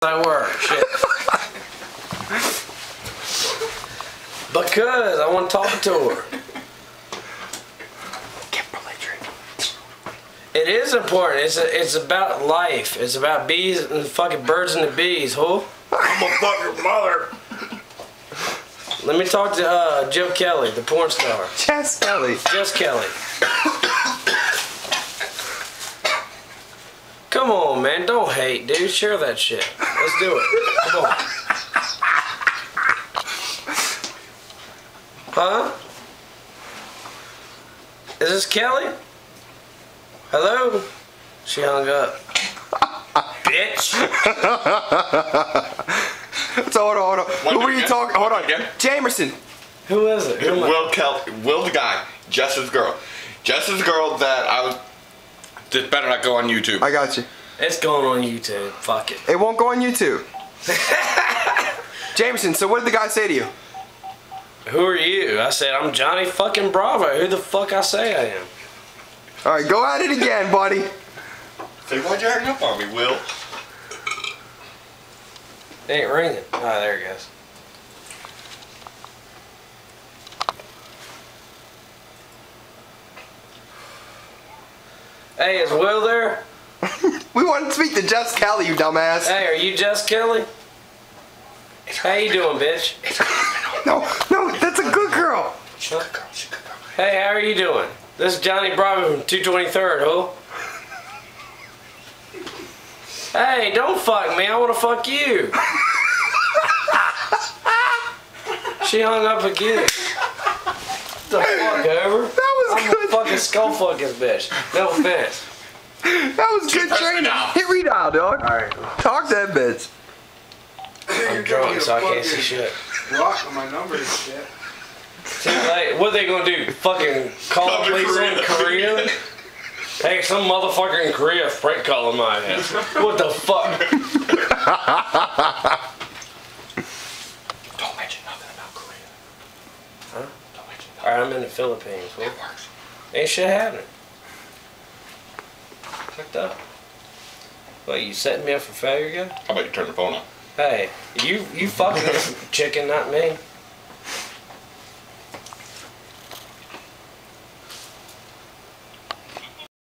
I work. Shit. Because I want to talk to her. It is important. It's about life. It's about bees and fucking birds and the bees, huh? I'm a fucking mother. Let me talk to Joe Kelly, the porn star. Jess Kelly. Jess Kelly. Come on, man. Don't hate, dude. Share that shit. Let's do it. Come on. Huh? Is this Kelly? Hello? She hung up. Bitch. So hold on. Who were you talking? Hold on. Again? Jamerson. Who is it? Will the guy. Jess's girl. Jess's girl that I was. This better not go on YouTube. I got you. It's going on YouTube. Fuck it. It won't go on YouTube. Jamerson, so what did the guy say to you? Who are you? I said, I'm Johnny fucking Bravo. Who the fuck I say I am? Alright, go at it again, buddy. Say, why'd you hang up on me, Will? It ain't ringing. Oh, there it goes. Hey, is Will there? We want to speak to Jess Kelly, you dumbass. Hey, are you Jess Kelly? How you doing, bitch? No, that's a good girl. She's a good girl. She's a good girl. Hey, how are you doing? This is Johnny Bravo from 223rd, huh? Hey, don't fuck me. I want to fuck you. She hung up again. The fuck, over? That was I'm good. gonna fucking skull fuck this bitch. No offense. That was good training. redial. Hit redial, dog. Alright. Talk that bitch. I'm drunk, so I can't see shit. Block on my number and shit. Too late. What are they gonna do? Fucking call the police on Korea? Hey, some motherfucker in Korea prank calling my ass. What the fuck? Don't mention nothing about Korea. Huh? Don't mention nothing. Alright, I'm in the Philippines. It works. Ain't shit happening. Fucked up. What, you setting me up for failure again? How about you turn the phone on? Hey, you fucking this chicken, not me.